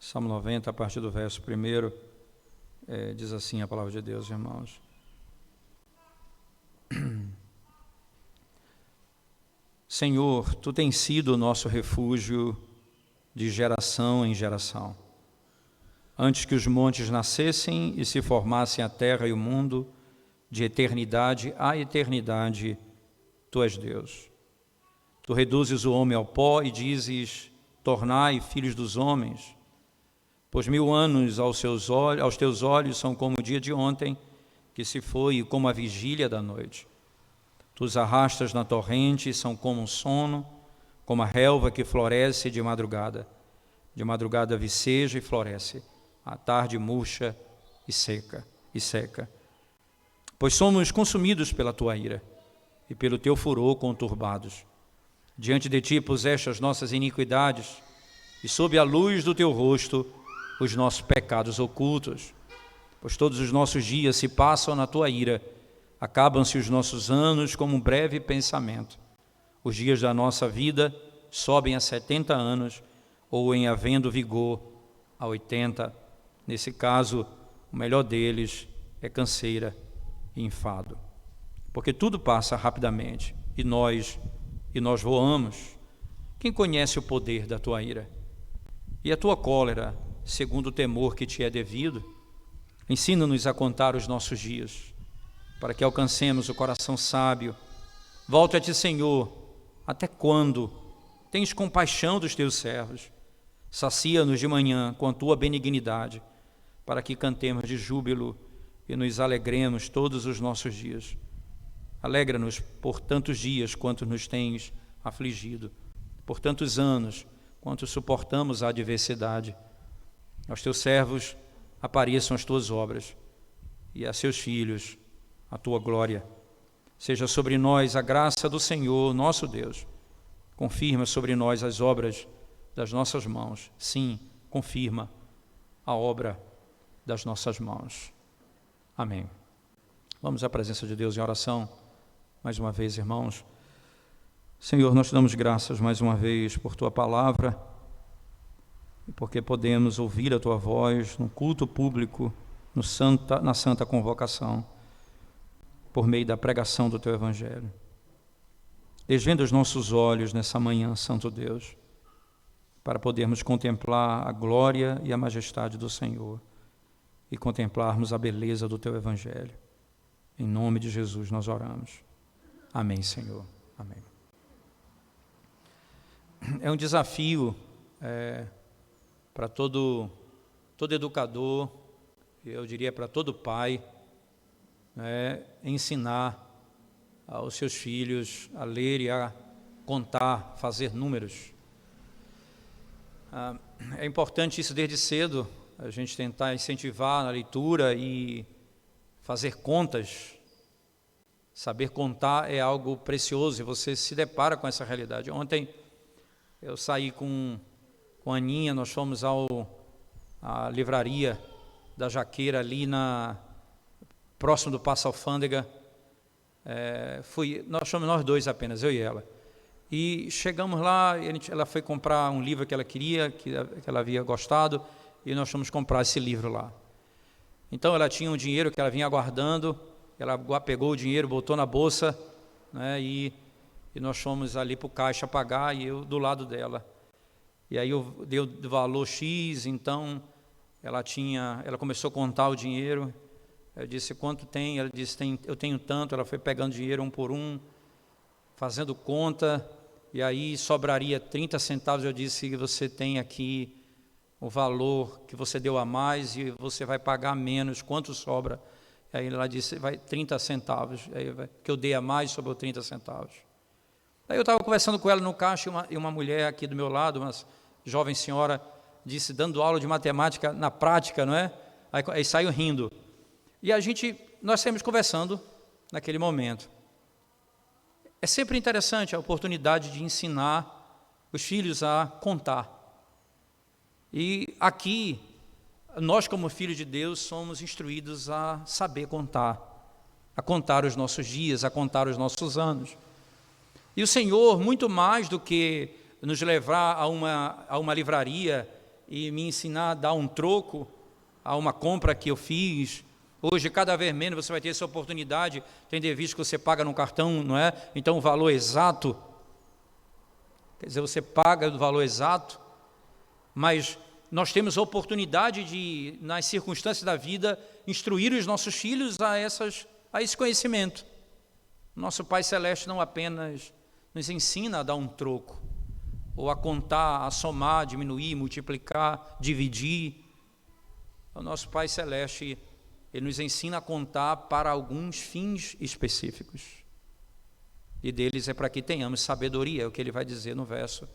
Salmo 90, a partir do verso 1, diz assim a palavra de Deus, irmãos. Senhor, Tu tens sido o nosso refúgio de geração em geração. Antes que os montes nascessem e se formassem a terra e o mundo, de eternidade a eternidade, Tu és Deus. Tu reduzes o homem ao pó e dizes, tornai filhos dos homens, pois 1000 anos aos teus olhos são como o dia de ontem, que se foi, e como a vigília da noite. Tu os arrastas na torrente, são como um sono, como a relva que floresce de madrugada. De madrugada viceja e floresce, à tarde murcha e seca. Pois somos consumidos pela Tua ira, e pelo Teu furor conturbados. Diante de Ti puseste as nossas iniquidades, e sob a luz do Teu rosto os nossos pecados ocultos. Pois todos os nossos dias se passam na Tua ira, acabam-se os nossos anos como um breve pensamento. Os dias da nossa vida sobem a 70 anos, ou em havendo vigor a 80. Nesse caso, o melhor deles é canseira e enfado. Porque tudo passa rapidamente, e nós voamos. Quem conhece o poder da Tua ira? E a Tua cólera, segundo o temor que Te é devido? Ensina-nos a contar os nossos dias, para que alcancemos o coração sábio. Volta a Ti, Senhor, até quando? Tens compaixão dos Teus servos. Sacia-nos de manhã com a Tua benignidade, para que cantemos de júbilo e nos alegremos todos os nossos dias. Alegra-nos por tantos dias quanto nos tens afligido, por tantos anos quanto suportamos a adversidade. Aos Teus servos apareçam as Tuas obras, e a seus filhos a Tua glória. Seja sobre nós a graça do Senhor, nosso Deus. Confirma sobre nós as obras das nossas mãos. Sim, confirma a obra das nossas mãos. Amém. Vamos à presença de Deus em oração. Mais uma vez, irmãos. Senhor, nós te damos graças mais uma vez por Tua palavra, e porque podemos ouvir a Tua voz no culto público, na santa convocação, por meio da pregação do Teu Evangelho. Desvenda os nossos olhos nessa manhã, Santo Deus, para podermos contemplar a glória e a majestade do Senhor e contemplarmos a beleza do Teu Evangelho. Em nome de Jesus nós oramos. Amém, Senhor. Amém. É um desafio para todo educador, eu diria para todo pai, ensinar aos seus filhos a ler e a contar, fazer números. É importante isso desde cedo, a gente tentar incentivar na leitura e fazer contas. Saber contar é algo precioso e você se depara com essa realidade. Ontem eu saí com a Aninha, nós fomos à livraria da Jaqueira ali próximo do Paço Alfândega. Nós fomos nós dois apenas, eu e ela. E chegamos lá, ela foi comprar um livro que ela queria, que ela havia gostado, e nós fomos comprar esse livro lá. Então ela tinha um dinheiro que ela vinha aguardando, ela pegou o dinheiro, botou na bolsa, e nós fomos ali para o caixa pagar, e eu do lado dela. E aí eu dei o valor X, então ela começou a contar o dinheiro. Eu disse, quanto tem? Ela disse, eu tenho tanto. Ela foi pegando dinheiro um por um, fazendo conta, e aí sobraria 30 centavos. Eu disse, você tem aqui o valor que você deu a mais e você vai pagar menos, quanto sobra? Aí ela disse, vai 30 centavos, que eu dei a mais, sobrou 30 centavos. Aí eu estava conversando com ela no caixa, e uma mulher aqui do meu lado, uma jovem senhora, disse, dando aula de matemática na prática, não é? Aí saiu rindo. E nós saímos conversando naquele momento. É sempre interessante a oportunidade de ensinar os filhos a contar. E aqui, nós como filhos de Deus somos instruídos a saber contar, a contar os nossos dias, a contar os nossos anos. E o Senhor, muito mais do que nos levar a uma livraria e me ensinar a dar um troco a uma compra que eu fiz. Hoje, cada vez menos você vai ter essa oportunidade, tendo em vista que você paga no cartão, não é? Então, o valor exato, quer dizer, você paga o valor exato, mas nós temos a oportunidade de, nas circunstâncias da vida, instruir os nossos filhos a esse conhecimento. Nosso Pai Celeste não apenas nos ensina a dar um troco, ou a contar, a somar, diminuir, multiplicar, dividir. O nosso Pai Celeste, Ele nos ensina a contar para alguns fins específicos. E deles é para que tenhamos sabedoria, é o que Ele vai dizer no verso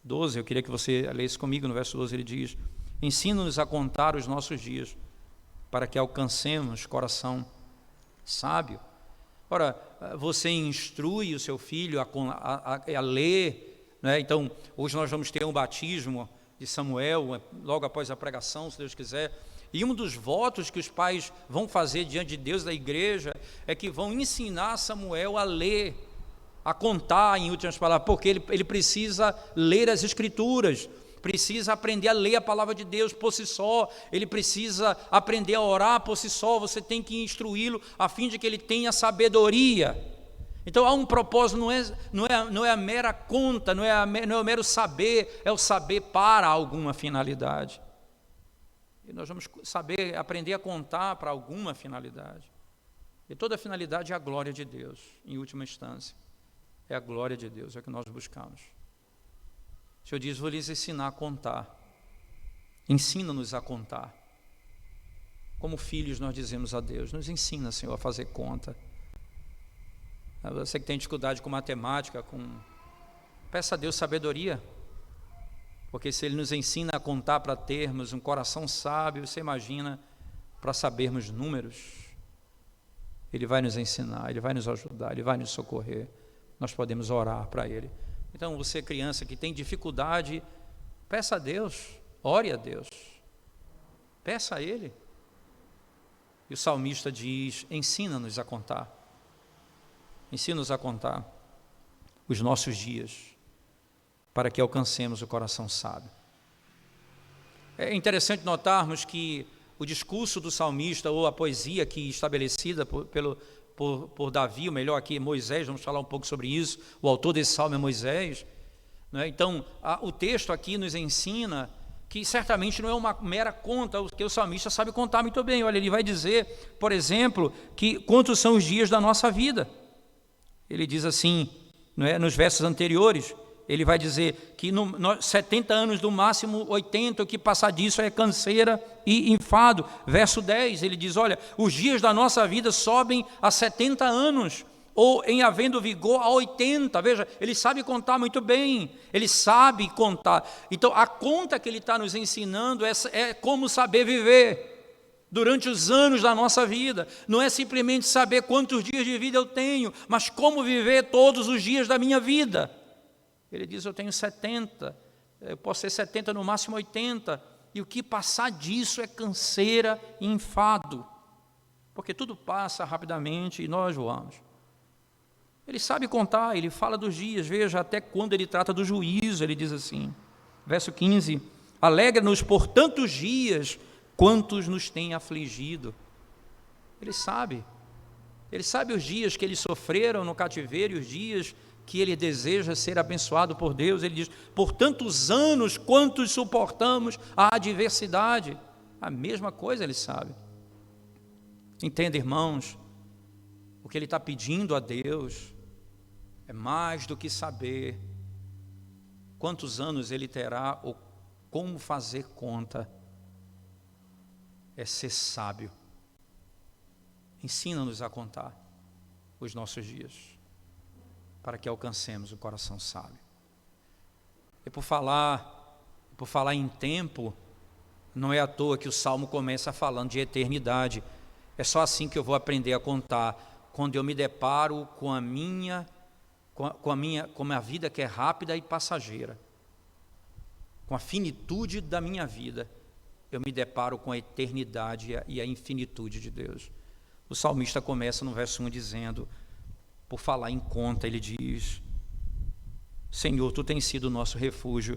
12. Eu queria que você lesse comigo no verso 12, Ele diz: ensina-nos a contar os nossos dias, para que alcancemos coração sábio. Ora, você instrui o seu filho a ler, né? Então, hoje nós vamos ter um batismo de Samuel, logo após a pregação, se Deus quiser, e um dos votos que os pais vão fazer diante de Deus da igreja é que vão ensinar Samuel a ler, a contar, em últimas palavras, porque ele precisa ler as Escrituras, precisa aprender a ler a palavra de Deus por si só, ele precisa aprender a orar por si só, você tem que instruí-lo a fim de que ele tenha sabedoria. Então há um propósito, não é a mera conta, não é o mero saber, é o saber para alguma finalidade. E nós vamos aprender a contar para alguma finalidade. E toda finalidade é a glória de Deus, em última instância. É a glória de Deus, é o que nós buscamos. O Senhor diz: vou lhes ensinar a contar. Ensina-nos a contar. Como filhos nós dizemos a Deus: nos ensina, Senhor, a fazer conta. Você que tem dificuldade com matemática, peça a Deus sabedoria. Porque se Ele nos ensina a contar para termos um coração sábio, você imagina, para sabermos números. Ele vai nos ensinar, Ele vai nos ajudar, Ele vai nos socorrer. Nós podemos orar para Ele. Então, você criança que tem dificuldade, peça a Deus, ore a Deus, peça a Ele. E o salmista diz: ensina-nos a contar, ensina-nos a contar os nossos dias, para que alcancemos o coração sábio. É interessante notarmos que o discurso do salmista, ou a poesia aqui estabelecida por Davi, ou melhor aqui Moisés, vamos falar um pouco sobre isso, o autor desse salmo é Moisés, né? Então o texto aqui nos ensina que certamente não é uma mera conta, que o salmista sabe contar muito bem. Olha, ele vai dizer, por exemplo, que quantos são os dias da nossa vida. Ele diz assim, não é, nos versos anteriores, ele vai dizer que 70 anos, no máximo 80, o que passar disso é canseira e enfado. Verso 10, ele diz: olha, os dias da nossa vida sobem a 70 anos, ou em havendo vigor a 80. Veja, ele sabe contar muito bem, ele sabe contar. Então a conta que ele está nos ensinando é como saber viver durante os anos da nossa vida. Não é simplesmente saber quantos dias de vida eu tenho, mas como viver todos os dias da minha vida. Ele diz: eu tenho 70, eu posso ter 70, no máximo 80, e o que passar disso é canseira e enfado, porque tudo passa rapidamente e nós voamos. Ele sabe contar, ele fala dos dias. Veja, até quando ele trata do juízo, ele diz assim, verso 15: alegra-nos por tantos dias quantos nos têm afligido. Ele sabe os dias que eles sofreram no cativeiro, os dias que ele deseja ser abençoado por Deus. Ele diz: por tantos anos quantos suportamos a adversidade. A mesma coisa ele sabe. Entenda, irmãos, o que ele está pedindo a Deus é mais do que saber quantos anos ele terá ou como fazer conta. É ser sábio. Ensina-nos a contar os nossos dias, para que alcancemos o coração sábio. E por falar em tempo, não é à toa que o Salmo começa falando de eternidade. É só assim que eu vou aprender a contar, quando eu me deparo com a minha vida, que é rápida e passageira, com a finitude da minha vida, eu me deparo com a eternidade e a infinitude de Deus. O salmista começa no verso 1 dizendo, por falar em conta, ele diz: Senhor, Tu tens sido o nosso refúgio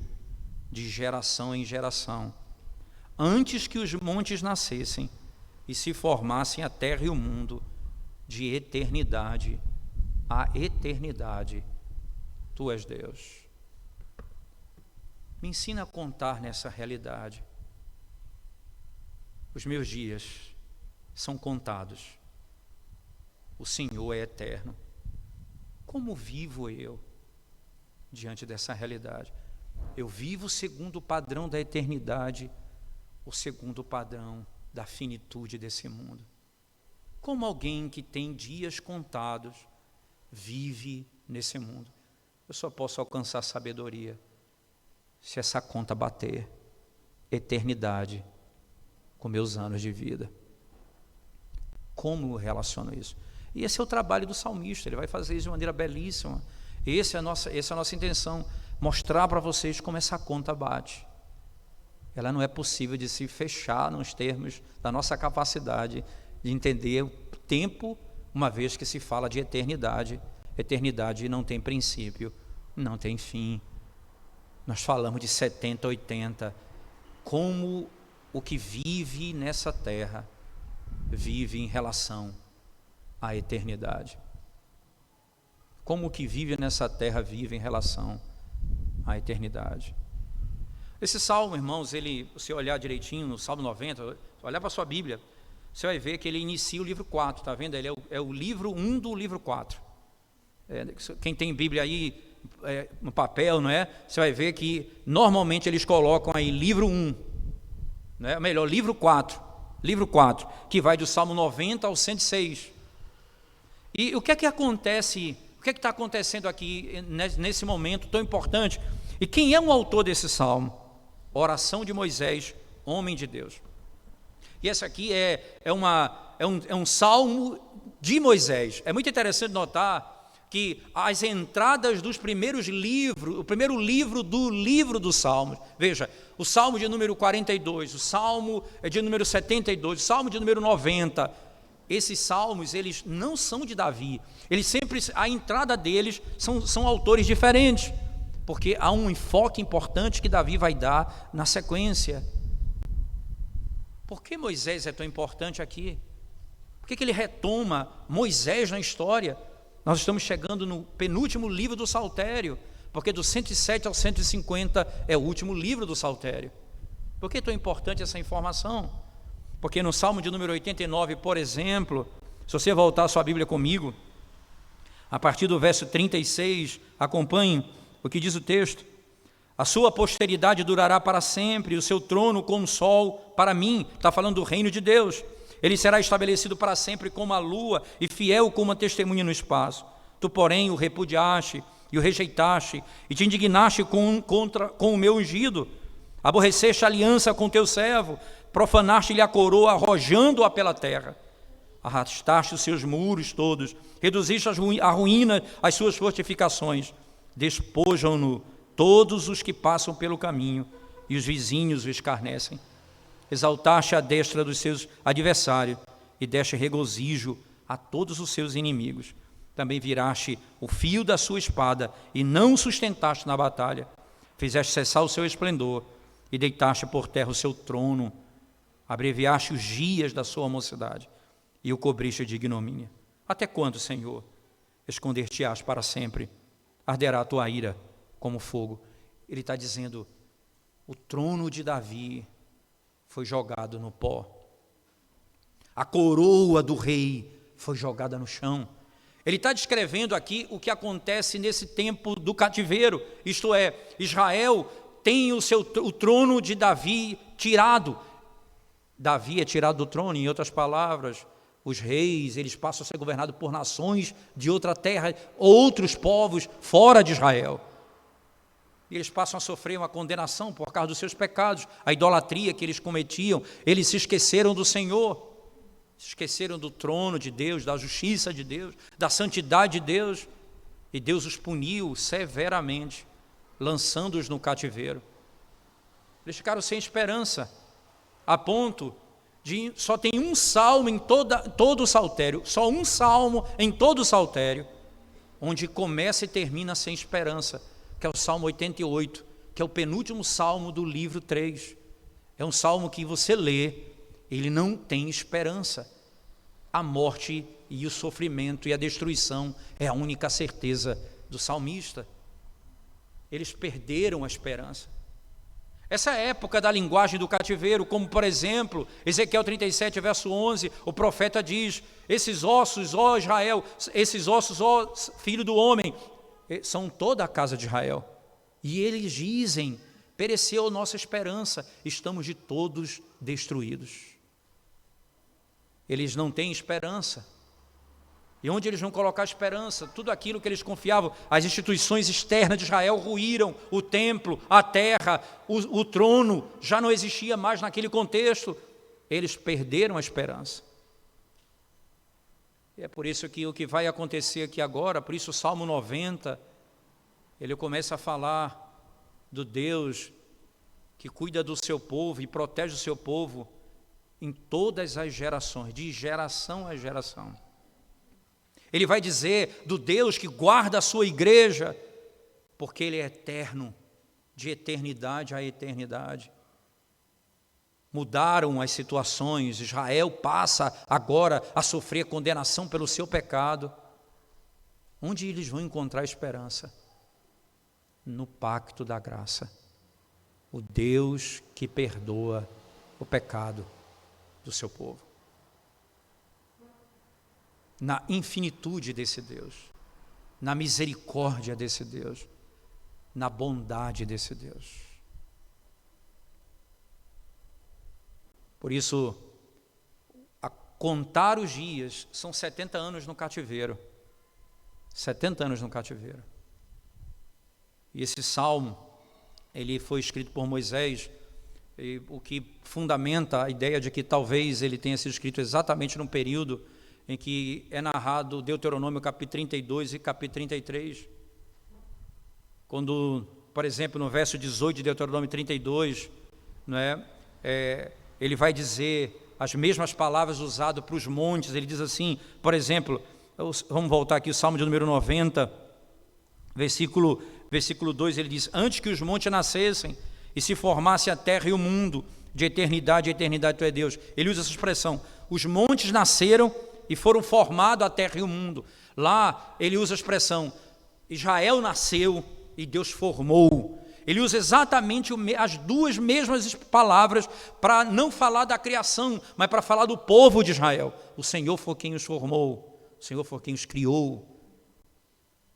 de geração em geração, antes que os montes nascessem e se formassem a terra e o mundo, de eternidade a eternidade, Tu és Deus. Me ensina a contar nessa realidade. Os meus dias são contados. O Senhor é eterno. Como vivo eu diante dessa realidade? Eu vivo segundo o padrão da eternidade ou segundo o padrão da finitude desse mundo? Como alguém que tem dias contados vive nesse mundo? Eu só posso alcançar sabedoria se essa conta bater eternidade com meus anos de vida. Como eu relaciono isso? E esse é o trabalho do salmista, ele vai fazer isso de maneira belíssima. Essa é a nossa intenção, mostrar para vocês como essa conta bate. Ela não é possível de se fechar nos termos da nossa capacidade de entender o tempo, uma vez que se fala de eternidade. Eternidade não tem princípio, não tem fim. Nós falamos de 70, 80, como o que vive nessa terra vive em relação à eternidade. Como o que vive nessa terra vive em relação à eternidade. Esse salmo, irmãos, você olhar direitinho no Salmo 90, olhar para a sua Bíblia, você vai ver que ele inicia o livro 4, está vendo? Ele é o livro 1 do livro 4. Quem tem Bíblia aí no papel, não é? Você vai ver que normalmente eles colocam aí livro 1, não é? Melhor, livro 4, que vai do Salmo 90 ao 106. E o que é que acontece, o que é que está acontecendo aqui nesse momento tão importante? E quem é o autor desse salmo? Oração de Moisés, homem de Deus. E essa aqui é um salmo de Moisés. É muito interessante notar que as entradas dos primeiros livros, o primeiro livro dos Salmos, veja, o Salmo de número 42, o Salmo de número 72, o Salmo de número 90, esses salmos, eles não são de Davi, eles sempre, a entrada deles são autores diferentes, porque há um enfoque importante que Davi vai dar na sequência. Por que Moisés é tão importante aqui? Por que ele retoma Moisés na história? Nós estamos chegando no penúltimo livro do Saltério, porque do 107 ao 150 é o último livro do Saltério. Por que é tão importante essa informação? Porque no Salmo de número 89, por exemplo, se você voltar a sua Bíblia comigo, a partir do verso 36, acompanhe o que diz o texto. A sua posteridade durará para sempre, e o seu trono como o sol para mim. Está falando do reino de Deus. Ele será estabelecido para sempre como a lua e fiel como uma testemunha no espaço. Tu, porém, o repudiaste e o rejeitaste, e te indignaste com o meu ungido. Aborreceste a aliança com teu servo, profanaste-lhe a coroa, arrojando-a pela terra. Arrastaste os seus muros todos, reduziste a ruína as suas fortificações. Despojam-no todos os que passam pelo caminho, e os vizinhos o escarnecem. Exaltaste a destra dos seus adversários, e deste regozijo a todos os seus inimigos. Também viraste o fio da sua espada, e não o sustentaste na batalha. Fizeste cessar o seu esplendor, e deitaste por terra o seu trono. Abreviaste os dias da sua mocidade, e o cobriste de ignomínia. Até quando, Senhor, esconder-te-ás para sempre? Arderá a tua ira como fogo. Ele está dizendo, o trono de Davi foi jogado no pó. A coroa do rei foi jogada no chão. Ele está descrevendo aqui o que acontece nesse tempo do cativeiro, isto é, Israel tem o trono de Davi tirado. Davi é tirado do trono, em outras palavras, os reis, eles passam a ser governados por nações de outra terra, outros povos fora de Israel. E eles passam a sofrer uma condenação por causa dos seus pecados, a idolatria que eles cometiam. Eles se esqueceram do Senhor, se esqueceram do trono de Deus, da justiça de Deus, da santidade de Deus, e Deus os puniu severamente, lançando-os no cativeiro. Eles ficaram sem esperança, a ponto de só tem um salmo em todo o saltério, só um salmo em todo o saltério, onde começa e termina sem esperança, que é o Salmo 88, que é o penúltimo salmo do livro 3. É um salmo que você lê, ele não tem esperança. A morte e o sofrimento e a destruição é a única certeza do salmista. Eles perderam a esperança. Essa é a época da linguagem do cativeiro, como por exemplo, Ezequiel 37, verso 11, o profeta diz: esses ossos, ó Israel, esses ossos, ó filho do homem, são toda a casa de Israel. E eles dizem: pereceu a nossa esperança, estamos de todos destruídos. Eles não têm esperança. E onde eles vão colocar esperança? Tudo aquilo que eles confiavam, as instituições externas de Israel ruíram, o templo, a terra, o trono, já não existia mais naquele contexto. Eles perderam a esperança. E é por isso que o que vai acontecer aqui agora, por isso o Salmo 90, ele começa a falar do Deus que cuida do seu povo e protege o seu povo em todas as gerações, de geração a geração. Ele vai dizer do Deus que guarda a sua igreja, porque Ele é eterno, de eternidade a eternidade. Mudaram as situações, Israel passa agora a sofrer condenação pelo seu pecado. Onde eles vão encontrar esperança? No pacto da graça. O Deus que perdoa o pecado do seu povo. Na infinitude desse Deus, na misericórdia desse Deus, na bondade desse Deus. Por isso, a contar os dias, são 70 anos no cativeiro. 70 anos no cativeiro. E esse salmo, ele foi escrito por Moisés, e o que fundamenta a ideia de que talvez ele tenha sido escrito exatamente num período em que é narrado Deuteronômio capítulo 32 e capítulo 33. Quando, por exemplo, no verso 18 de Deuteronômio 32, não é, ele vai dizer as mesmas palavras usadas para os montes. Ele diz assim, por exemplo, vamos voltar aqui, o Salmo de número 90, versículo 2, ele diz: antes que os montes nascessem e se formasse a terra e o mundo, de eternidade a eternidade tu é Deus. Ele usa essa expressão, os montes nasceram e foram formados a terra e o mundo. Lá ele usa a expressão, Israel nasceu e Deus formou. Ele usa exatamente as duas mesmas palavras para não falar da criação, mas para falar do povo de Israel. O Senhor foi quem os formou, o Senhor foi quem os criou.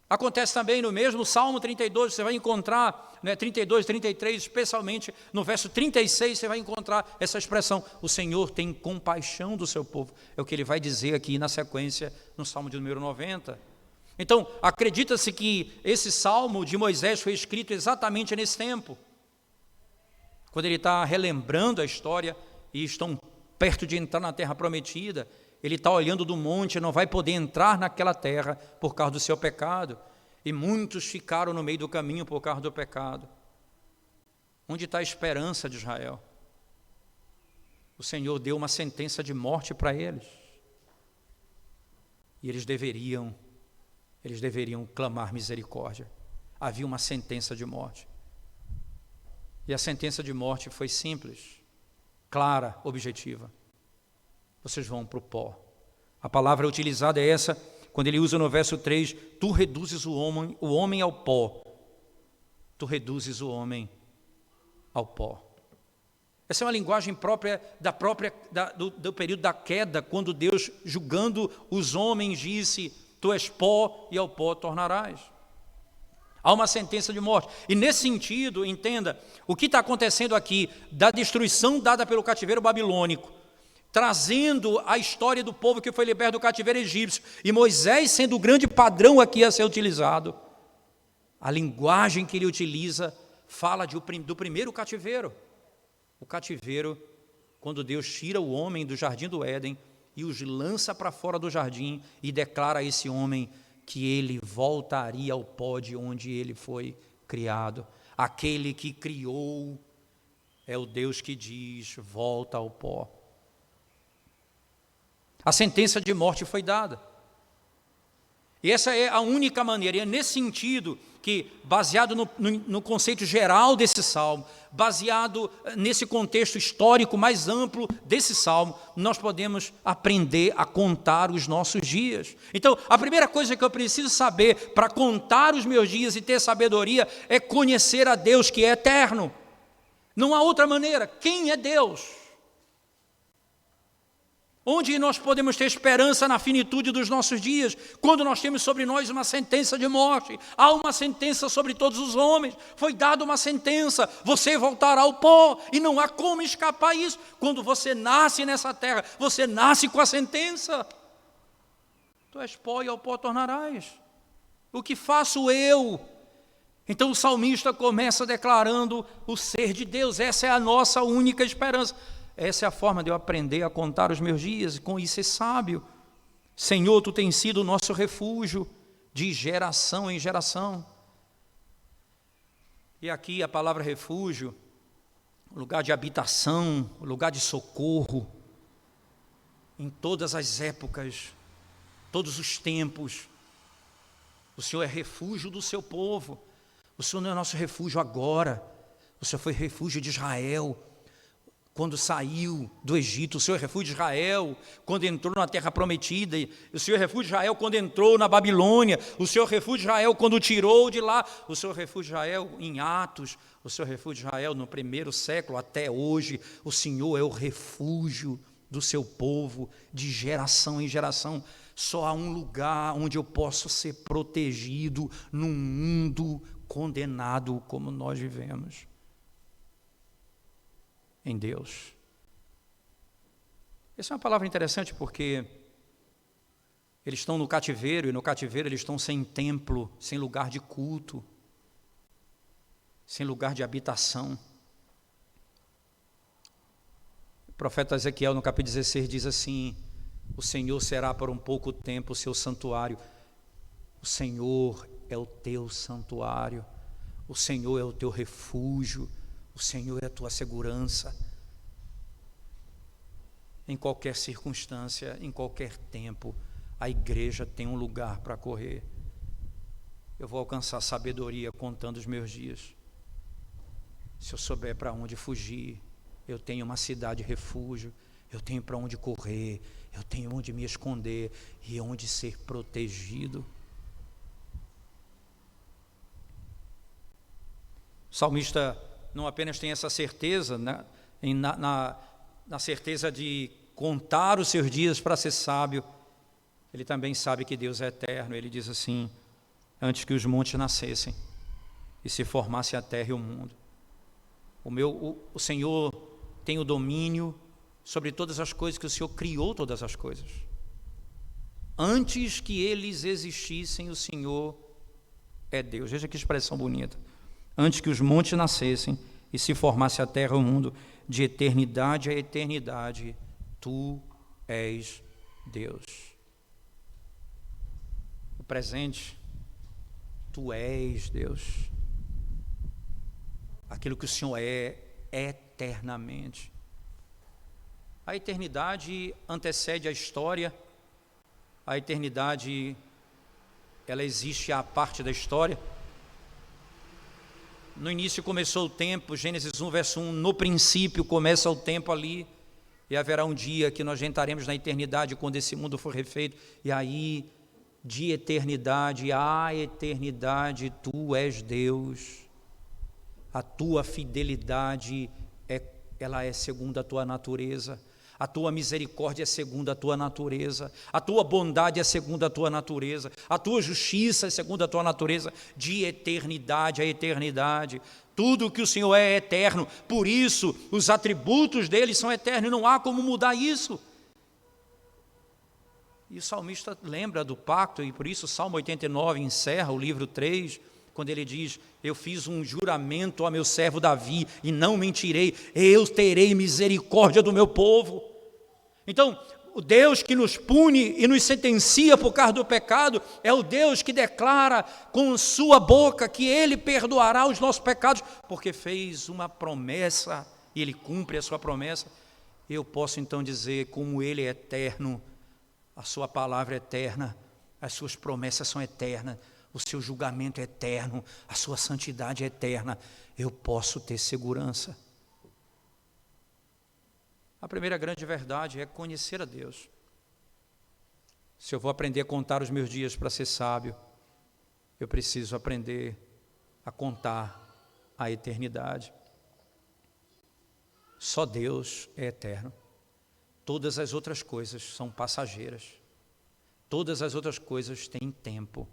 Acontece também no mesmo Salmo 32, você vai encontrar, 32, 33, especialmente no verso 36, você vai encontrar essa expressão, o Senhor tem compaixão do seu povo. É o que ele vai dizer aqui na sequência, no Salmo de número 90. Então, acredita-se que esse Salmo de Moisés foi escrito exatamente nesse tempo, quando ele está relembrando a história e estão perto de entrar na terra prometida. Ele está olhando do monte, não vai poder entrar naquela terra por causa do seu pecado. E muitos ficaram no meio do caminho por causa do pecado. Onde está a esperança de Israel? O Senhor deu uma sentença de morte para eles. E eles deveriam clamar misericórdia. Havia uma sentença de morte. E a sentença de morte foi simples, clara, objetiva. Vocês vão para o pó. A palavra utilizada é essa, quando ele usa no verso 3, tu reduzes o homem ao pó. Tu reduzes o homem ao pó. Essa é uma linguagem própria do período da queda, quando Deus, julgando os homens, disse, tu és pó e ao pó tornarás. Há uma sentença de morte. E nesse sentido, entenda, o que está acontecendo aqui, da destruição dada pelo cativeiro babilônico, trazendo a história do povo que foi liberto do cativeiro egípcio, e Moisés sendo o grande padrão aqui a ser utilizado, a linguagem que ele utiliza fala do primeiro cativeiro. O cativeiro, quando Deus tira o homem do jardim do Éden e os lança para fora do jardim e declara a esse homem que ele voltaria ao pó de onde ele foi criado. Aquele que criou é o Deus que diz, volta ao pó. A sentença de morte foi dada. E essa é a única maneira, e é nesse sentido que, baseado no conceito geral desse salmo, baseado nesse contexto histórico mais amplo desse salmo, nós podemos aprender a contar os nossos dias. Então, a primeira coisa que eu preciso saber para contar os meus dias e ter sabedoria é conhecer a Deus que é eterno. Não há outra maneira. Quem é Deus? Onde nós podemos ter esperança na finitude dos nossos dias, quando nós temos sobre nós uma sentença de morte? Há uma sentença sobre todos os homens, foi dada uma sentença, você voltará ao pó, e não há como escapar isso. Quando você nasce nessa terra, você nasce com a sentença. Tu és pó e ao pó tornarás. O que faço eu? Então o salmista começa declarando o ser de Deus. Essa é a nossa única esperança. Essa é a forma de eu aprender a contar os meus dias, e com isso ser sábio. Senhor, Tu tens sido o nosso refúgio de geração em geração. E aqui a palavra refúgio, lugar de habitação, lugar de socorro, em todas as épocas, todos os tempos. O Senhor é refúgio do seu povo. O Senhor não é nosso refúgio agora. O Senhor foi refúgio de Israel quando saiu do Egito. O Senhor é refúgio de Israel quando entrou na terra prometida. O Senhor é refúgio de Israel quando entrou na Babilônia. O Senhor é refúgio de Israel quando tirou de lá. O Senhor é refúgio de Israel em Atos. O Senhor é refúgio de Israel no primeiro século até hoje. O Senhor é o refúgio do seu povo de geração em geração. Só há um lugar onde eu posso ser protegido num mundo condenado como nós vivemos. Em Deus. Essa é uma palavra interessante porque eles estão no cativeiro, e no cativeiro eles estão sem templo, sem lugar de culto, sem lugar de habitação. O profeta Ezequiel, no capítulo 16, diz assim: o Senhor será por um pouco tempo o seu santuário. O Senhor é o teu santuário, o Senhor é o teu refúgio, o Senhor é a tua segurança. Em qualquer circunstância, em qualquer tempo, a igreja tem um lugar para correr. Eu vou alcançar sabedoria contando os meus dias. Se eu souber para onde fugir, eu tenho uma cidade refúgio, eu tenho para onde correr, eu tenho onde me esconder e onde ser protegido. O salmista não apenas tem essa certeza, né, na certeza de contar os seus dias para ser sábio, ele também sabe que Deus é eterno. Ele diz assim: antes que os montes nascessem e se formasse a terra e o mundo, o Senhor tem o domínio sobre todas as coisas, que o Senhor criou todas as coisas. Antes que eles existissem, o Senhor é Deus. Veja que expressão bonita. Antes que os montes nascessem e se formasse a terra e o mundo, de eternidade a eternidade, Tu és Deus. O presente, Tu és Deus. Aquilo que o Senhor é eternamente. A eternidade antecede a história. A eternidade, ela existe à parte da história. No início começou o tempo, Gênesis 1, verso 1, no princípio começa o tempo ali, e haverá um dia que nós entraremos na eternidade, quando esse mundo for refeito, e aí, de eternidade a eternidade, Tu és Deus. A Tua fidelidade, ela é segundo a Tua natureza. A Tua misericórdia é segundo a Tua natureza, a Tua bondade é segundo a Tua natureza, a Tua justiça é segundo a Tua natureza, de eternidade a eternidade. Tudo que o Senhor é eterno, por isso os atributos dele são eternos, não há como mudar isso. E o salmista lembra do pacto, e por isso o Salmo 89 encerra o livro 3, quando ele diz: eu fiz um juramento a meu servo Davi e não mentirei, eu terei misericórdia do meu povo. Então, o Deus que nos pune e nos sentencia por causa do pecado é o Deus que declara com sua boca que Ele perdoará os nossos pecados, porque fez uma promessa e Ele cumpre a sua promessa. Eu posso então dizer, como Ele é eterno, a sua palavra é eterna, as suas promessas são eternas, o seu julgamento é eterno, a sua santidade é eterna, eu posso ter segurança. A primeira grande verdade é conhecer a Deus. Se eu vou aprender a contar os meus dias para ser sábio, eu preciso aprender a contar a eternidade. Só Deus é eterno. Todas as outras coisas são passageiras. Todas as outras coisas têm tempo,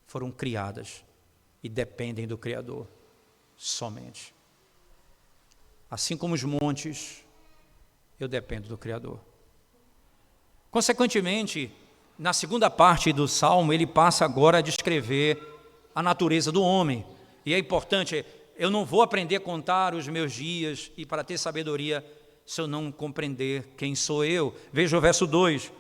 foram criadas e dependem do Criador somente. Assim como os montes, eu dependo do Criador. Consequentemente, na segunda parte do Salmo, ele passa agora a descrever a natureza do homem. E é importante, eu não vou aprender a contar os meus dias e para ter sabedoria se eu não compreender quem sou eu. Veja o verso 2,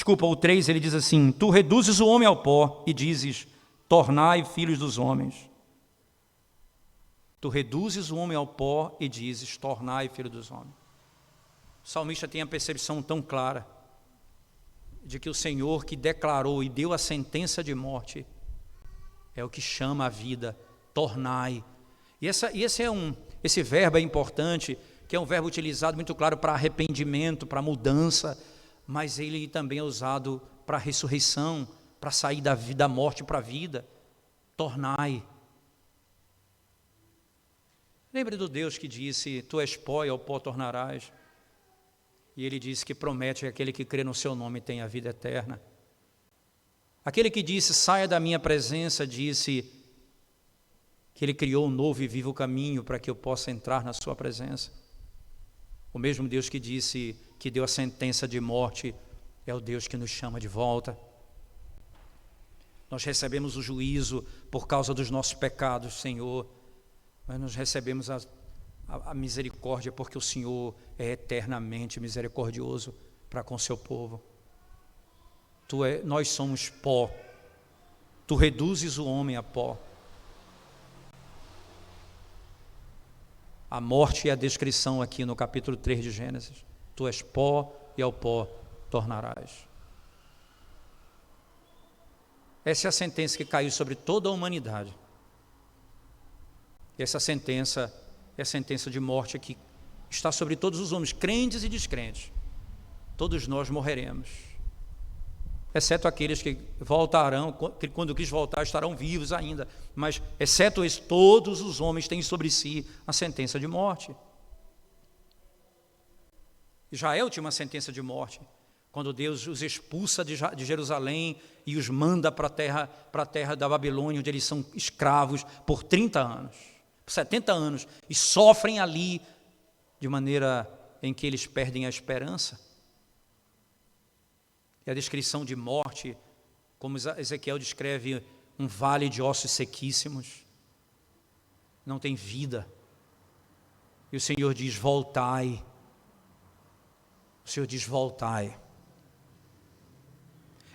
o 3, ele diz assim: tu reduzes o homem ao pó e dizes, tornai filhos dos homens. Tu reduzes o homem ao pó e dizes, tornai filho dos homens. O salmista tem a percepção tão clara de que o Senhor que declarou e deu a sentença de morte é o que chama a vida, tornai. E esse verbo é importante, que é um verbo utilizado muito claro para arrependimento, para mudança, mas ele também é usado para ressurreição, para sair da morte para a vida. Tornai. Lembre do Deus que disse, tu és pó e ao pó tornarás. E ele disse que promete que aquele que crê no seu nome tem a vida eterna. Aquele que disse, saia da minha presença, disse que ele criou um novo e vivo caminho para que eu possa entrar na sua presença. O mesmo Deus que disse que deu a sentença de morte é o Deus que nos chama de volta. Nós recebemos o juízo por causa dos nossos pecados, Senhor, mas nós recebemos a misericórdia porque o Senhor é eternamente misericordioso para com o seu povo. Nós somos pó, tu reduzes o homem a pó. A morte é a descrição aqui no capítulo 3 de Gênesis. Tu és pó e ao pó tornarás. Essa é a sentença que caiu sobre toda a humanidade. E essa sentença é a sentença de morte que está sobre todos os homens, crentes e descrentes. Todos nós morreremos, exceto aqueles que voltarão, que quando Cristo voltar estarão vivos ainda, mas exceto isso, todos os homens têm sobre si a sentença de morte. Israel tinha uma sentença de morte, quando Deus os expulsa de Jerusalém e os manda para a terra da Babilônia, onde eles são escravos por 30 anos, por 70 anos, e sofrem ali de maneira em que eles perdem a esperança. E a descrição de morte, como Ezequiel descreve, um vale de ossos sequíssimos, não tem vida. E o Senhor diz, voltai. O Senhor diz, voltai.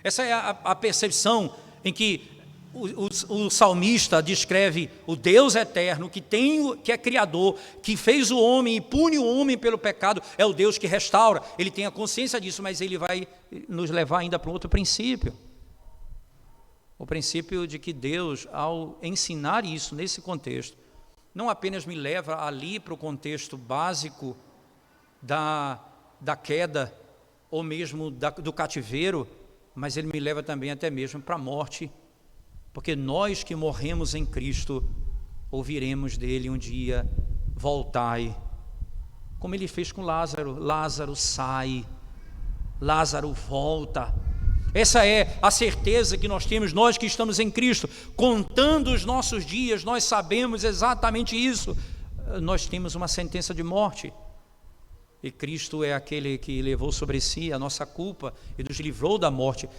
Essa é a percepção em que o salmista descreve o Deus eterno, que é criador, que fez o homem e pune o homem pelo pecado, é o Deus que restaura. Ele tem a consciência disso, mas ele vai nos levar ainda para um outro princípio. O princípio de que Deus, ao ensinar isso nesse contexto, não apenas me leva ali para o contexto básico da queda, ou mesmo do cativeiro, mas ele me leva também até mesmo para a morte, porque nós que morremos em Cristo, ouviremos dele um dia, voltai, como ele fez com Lázaro. Lázaro sai, Lázaro volta. Essa é a certeza que nós temos, nós que estamos em Cristo, contando os nossos dias, nós sabemos exatamente isso. Nós temos uma sentença de morte, e Cristo é aquele que levou sobre si a nossa culpa e nos livrou da morte.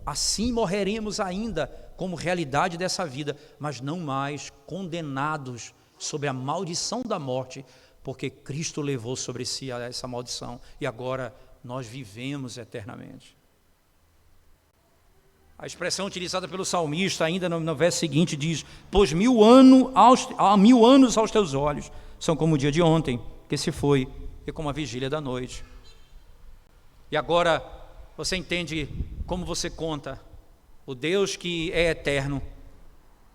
Assim morreremos ainda como realidade dessa vida, mas não mais condenados sobre a maldição da morte, porque Cristo levou sobre si essa maldição e agora nós vivemos eternamente. A expressão utilizada pelo salmista ainda no verso seguinte diz, pois 1000 anos aos teus olhos são como o dia de ontem, que se foi, e como a vigília da noite. E agora você entende como você conta o Deus que é eterno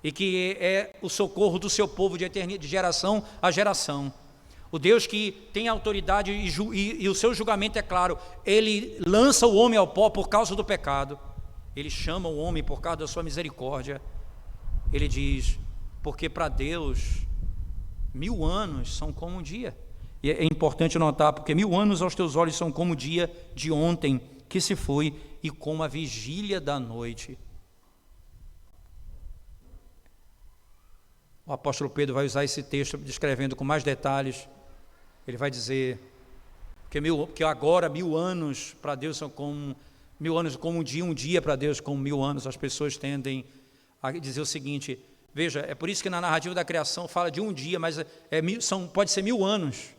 e que é o socorro do seu povo de geração a geração, o Deus que tem autoridade e o seu julgamento é claro, ele lança o homem ao pó por causa do pecado, ele chama o homem por causa da sua misericórdia, ele diz, porque para Deus 1000 anos são como um dia, e é importante notar, porque 1000 anos aos teus olhos são como o dia de ontem que se foi, e como a vigília da noite. O apóstolo Pedro vai usar esse texto descrevendo com mais detalhes. Ele vai dizer que agora 1000 anos para Deus são como 1000 anos como um dia para Deus como 1000 anos. As pessoas tendem a dizer o seguinte, veja, é por isso que na narrativa da criação fala de um dia, mas pode ser 1000 anos.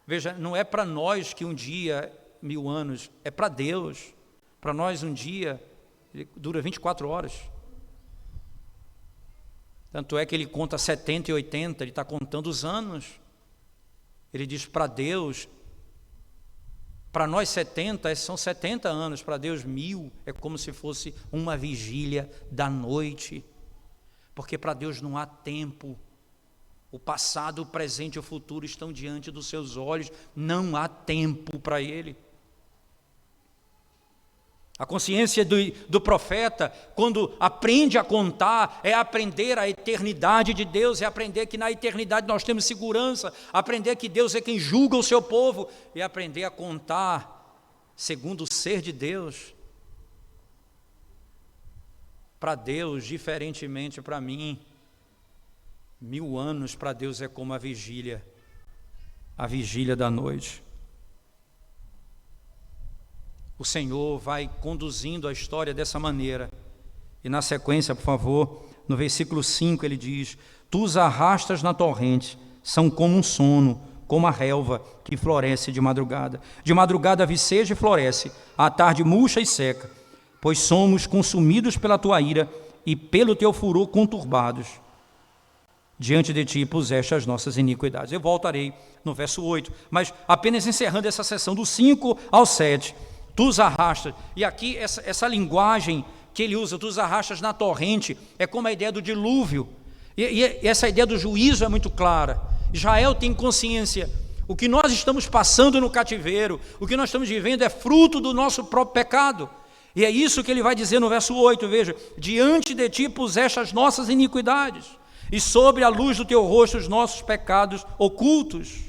Veja, não é para nós que um dia 1000 anos, é para Deus. Para nós um dia dura 24 horas. Tanto é que ele conta 70 e 80, ele está contando os anos. Ele diz para Deus, para nós 70 são 70 anos, para Deus 1000 é como se fosse uma vigília da noite, porque para Deus não há tempo, o passado, o presente e o futuro estão diante dos seus olhos, não há tempo para Ele. A consciência do profeta, quando aprende a contar, é aprender a eternidade de Deus, é aprender que na eternidade nós temos segurança, aprender que Deus é quem julga o seu povo, e aprender a contar segundo o ser de Deus. Para Deus, diferentemente para mim, 1000 anos para Deus é como a vigília da noite. O Senhor vai conduzindo a história dessa maneira. E na sequência, por favor, no versículo 5 ele diz, tu os arrastas na torrente, são como um sono, como a relva que floresce de madrugada. De madrugada viceja e floresce, à tarde murcha e seca, pois somos consumidos pela tua ira e pelo teu furor conturbados. Diante de ti puseste as nossas iniquidades. Eu voltarei no verso 8, mas apenas encerrando essa sessão do 5 ao 7, tu os arrastas, e aqui essa linguagem que ele usa, tu os arrastas na torrente, é como a ideia do dilúvio, e essa ideia do juízo é muito clara. Israel tem consciência, o que nós estamos passando no cativeiro, o que nós estamos vivendo é fruto do nosso próprio pecado, e é isso que ele vai dizer no verso 8, veja, diante de ti puseste as nossas iniquidades, e sobre a luz do teu rosto os nossos pecados ocultos.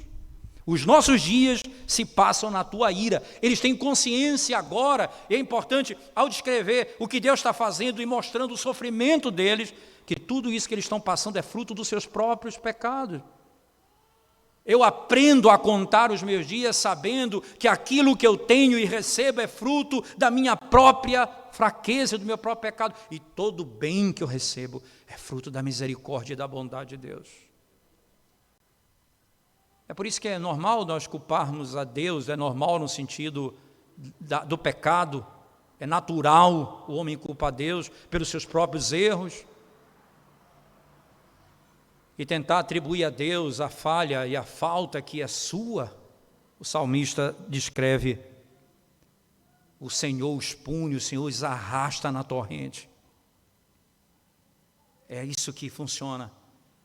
Os nossos dias se passam na tua ira. Eles têm consciência agora, e é importante, ao descrever o que Deus está fazendo e mostrando o sofrimento deles, que tudo isso que eles estão passando é fruto dos seus próprios pecados. Eu aprendo a contar os meus dias sabendo que aquilo que eu tenho e recebo é fruto da minha própria fraqueza, do meu próprio pecado. E todo bem que eu recebo é fruto da misericórdia e da bondade de Deus. É por isso que é normal nós culparmos a Deus, é normal no sentido do pecado, é natural o homem culpar a Deus pelos seus próprios erros e tentar atribuir a Deus a falha e a falta que é sua. O salmista descreve, o Senhor os pune, o Senhor os arrasta na torrente. É isso que funciona,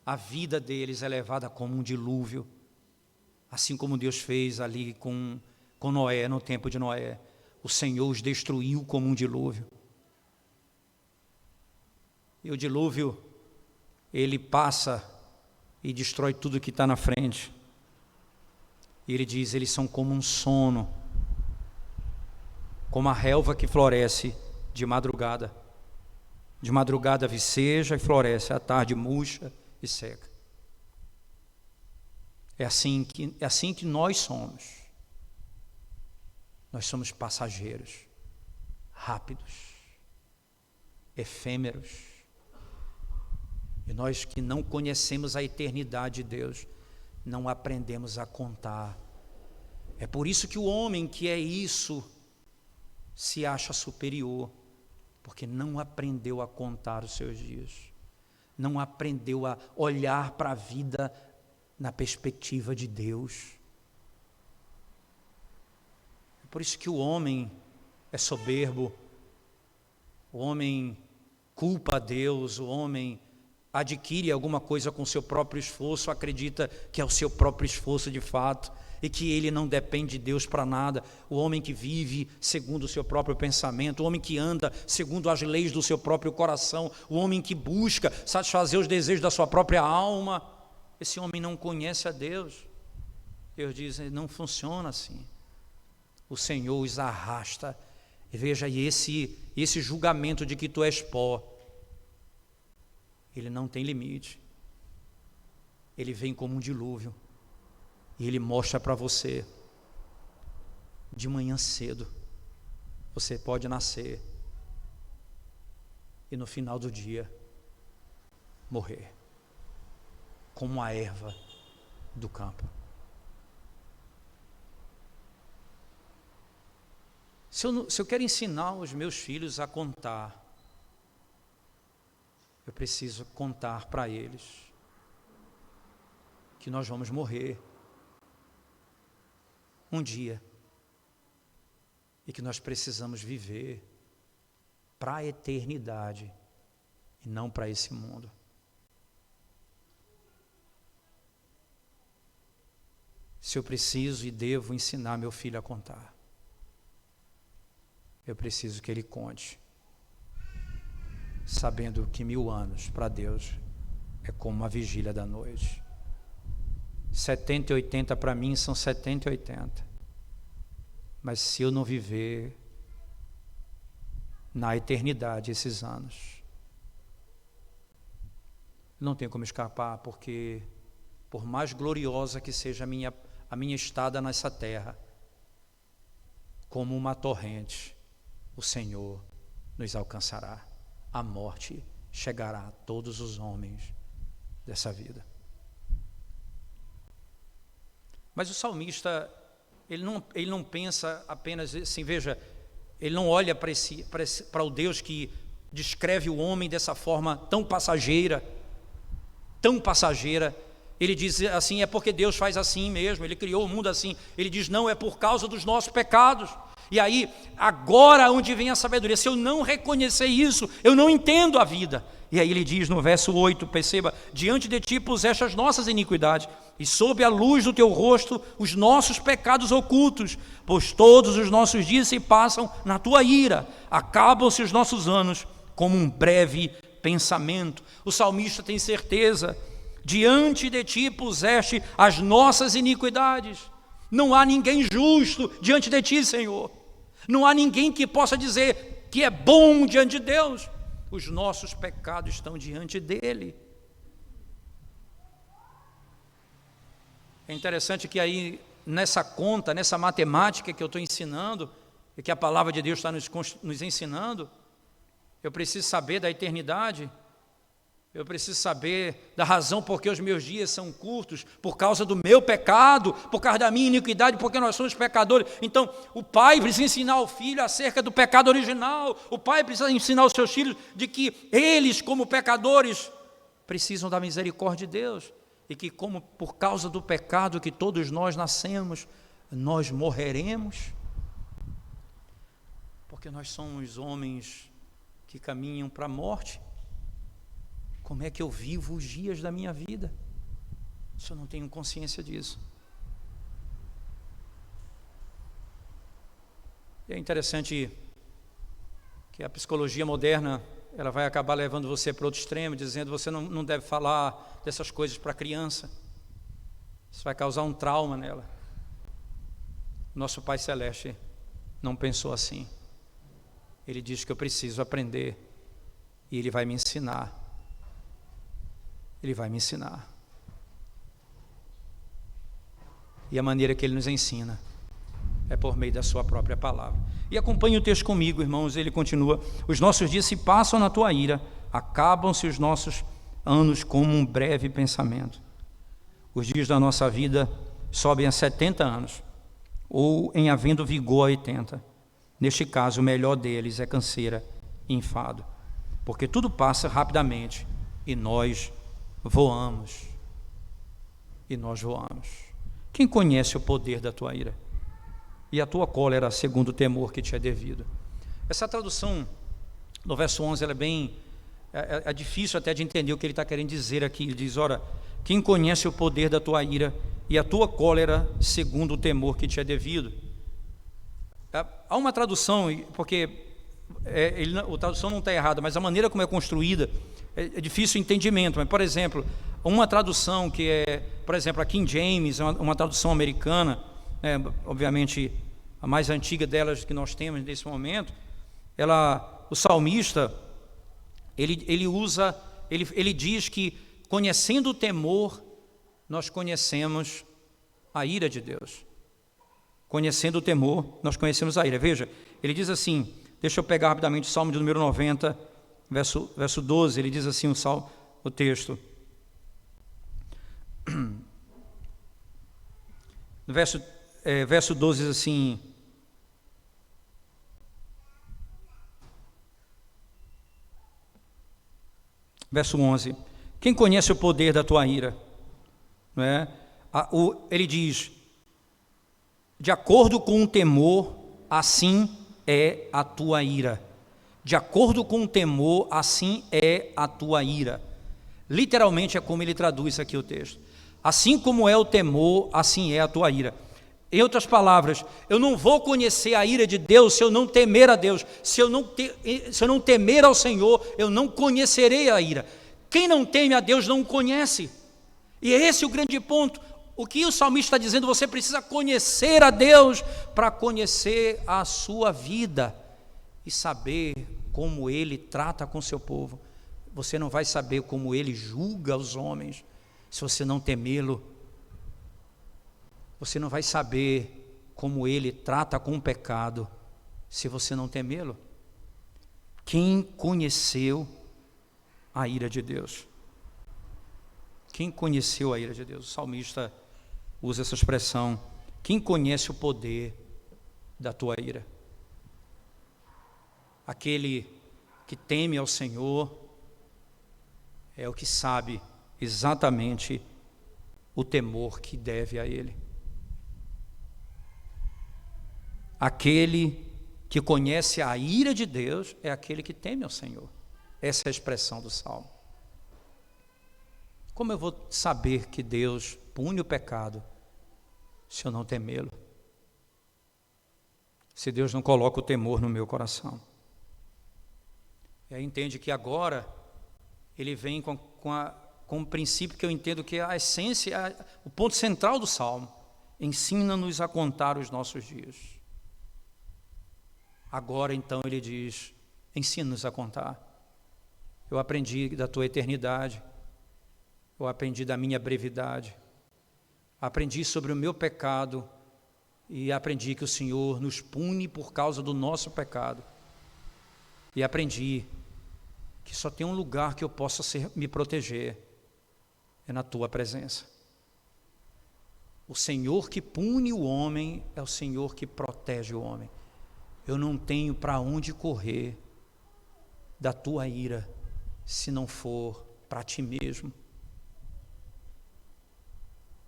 a vida deles é levada como um dilúvio. Assim como Deus fez ali com Noé, no tempo de Noé. O Senhor os destruiu como um dilúvio. E o dilúvio, ele passa e destrói tudo que está na frente. E ele diz, eles são como um sono, como a relva que floresce de madrugada. De madrugada viceja e floresce, à tarde murcha e seca. É assim que nós somos. Nós somos passageiros, rápidos, efêmeros. E nós que não conhecemos a eternidade de Deus, não aprendemos a contar. É por isso que o homem que é isso se acha superior, porque não aprendeu a contar os seus dias, não aprendeu a olhar para a vida na perspectiva de Deus. É por isso que o homem é soberbo, O homem culpa a Deus, o homem adquire alguma coisa com seu próprio esforço, acredita que é o seu próprio esforço de fato, e que ele não depende de Deus para nada. O homem que vive segundo o seu próprio pensamento, o homem que anda segundo as leis do seu próprio coração, o homem que busca satisfazer os desejos da sua própria alma, esse homem não conhece a Deus. Deus diz, não funciona assim. O Senhor os arrasta. E veja, esse julgamento de que tu és pó, ele não tem limite. Ele vem como um dilúvio. E ele mostra para você, de manhã cedo, você pode nascer e no final do dia morrer, como a erva do campo. Se eu quero ensinar os meus filhos a contar, eu preciso contar para eles que nós vamos morrer um dia e que nós precisamos viver para a eternidade e não para esse mundo. Se eu preciso e devo ensinar meu filho a contar, eu preciso que ele conte, sabendo que 1000 anos para Deus é como uma vigília da noite. 70 e 80 para mim são 70 e 80. Mas se eu não viver na eternidade esses anos, não tem como escapar, porque por mais gloriosa que seja a minha estada nessa terra, como uma torrente, o Senhor nos alcançará. A morte chegará a todos os homens dessa vida. Mas o salmista, ele não pensa apenas assim, veja, ele não olha para o Deus que descreve o homem dessa forma tão passageira, ele diz assim, é porque Deus faz assim mesmo, ele criou o mundo assim. Ele diz, não, é por causa dos nossos pecados. E aí, agora onde vem a sabedoria? Se eu não reconhecer isso, eu não entendo a vida. E aí ele diz no verso 8, perceba, diante de ti puseste as nossas iniquidades, e sob a luz do teu rosto os nossos pecados ocultos, pois todos os nossos dias se passam na tua ira, acabam-se os nossos anos como um breve pensamento. O salmista tem certeza, diante de ti puseste as nossas iniquidades. Não há ninguém justo diante de ti, Senhor. Não há ninguém que possa dizer que é bom diante de Deus. Os nossos pecados estão diante dele. É interessante que aí, nessa conta, nessa matemática que eu estou ensinando, e que a palavra de Deus está nos ensinando, eu preciso saber da eternidade. Eu preciso saber da razão por que os meus dias são curtos, por causa do meu pecado, por causa da minha iniquidade, porque nós somos pecadores. Então, o pai precisa ensinar o filho acerca do pecado original. O pai precisa ensinar os seus filhos de que eles, como pecadores, precisam da misericórdia de Deus. E que, como por causa do pecado que todos nós nascemos, nós morreremos. Porque nós somos homens que caminham para a morte. Como é que eu vivo os dias da minha vida, se eu não tenho consciência disso? E é interessante que a psicologia moderna, ela vai acabar levando você para outro extremo, dizendo que você não deve falar dessas coisas para a criança. Isso vai causar um trauma nela. Nosso Pai Celeste não pensou assim. Ele diz que eu preciso aprender e Ele vai me ensinar. Ele vai me ensinar. E a maneira que Ele nos ensina é por meio da sua própria palavra. E acompanhe o texto comigo, irmãos. Ele continua: os nossos dias se passam na tua ira, acabam-se os nossos anos como um breve pensamento. Os dias da nossa vida sobem a 70 anos, ou em havendo vigor a 80. Neste caso, o melhor deles é canseira e enfado, porque tudo passa rapidamente e nós voamos. Quem conhece o poder da tua ira? E a tua cólera segundo o temor que te é devido. Essa tradução no verso 11, ela é bem... É difícil até de entender o que ele está querendo dizer aqui. Ele diz, ora, quem conhece o poder da tua ira e a tua cólera segundo o temor que te é devido? Há uma tradução, porque a tradução não está errada, mas a maneira como é construída é difícil o entendimento. Mas, por exemplo, uma tradução que é, por exemplo, a King James, uma tradução americana, obviamente a mais antiga delas que nós temos nesse momento, o salmista, ele diz que, conhecendo o temor, nós conhecemos a ira de Deus. Conhecendo o temor, nós conhecemos a ira. Veja, ele diz assim, deixa eu pegar rapidamente o Salmo de número 90, verso 12, ele diz assim o texto. Verso 12 diz assim... Verso 11, quem conhece o poder da tua ira? Não é? Ele diz, de acordo com o temor, assim é a tua ira. De acordo com o temor, assim é a tua ira. Literalmente é como ele traduz aqui o texto. Assim como é o temor, assim é a tua ira. Em outras palavras, eu não vou conhecer a ira de Deus se eu não temer a Deus. Se eu não temer ao Senhor, eu não conhecerei a ira. Quem não teme a Deus não o conhece. E esse é o grande ponto. O que o salmista está dizendo, você precisa conhecer a Deus para conhecer a sua vida e saber como Ele trata com seu povo. Você não vai saber como Ele julga os homens se você não temê-lo. Você não vai saber como Ele trata com o pecado se você não temê-lo. Quem conheceu a ira de Deus? Quem conheceu a ira de Deus? O salmista usa essa expressão. Quem conhece o poder da tua ira? Aquele que teme ao Senhor é o que sabe exatamente o temor que deve a Ele. Aquele que conhece a ira de Deus é aquele que teme ao Senhor. Essa é a expressão do Salmo. Como eu vou saber que Deus pune o pecado se eu não temê-lo? Se Deus não coloca o temor no meu coração? E aí entende que agora ele vem com um princípio que eu entendo que é a essência, o ponto central do Salmo. Ensina-nos a contar os nossos dias. Agora então ele diz, ensina-nos a contar. Eu aprendi da tua eternidade, eu aprendi da minha brevidade, aprendi sobre o meu pecado e aprendi que o Senhor nos pune por causa do nosso pecado. E aprendi que só tem um lugar que eu possa me proteger, é na tua presença. O Senhor que pune o homem é o Senhor que protege o homem. Eu não tenho para onde correr da tua ira, se não for para ti mesmo.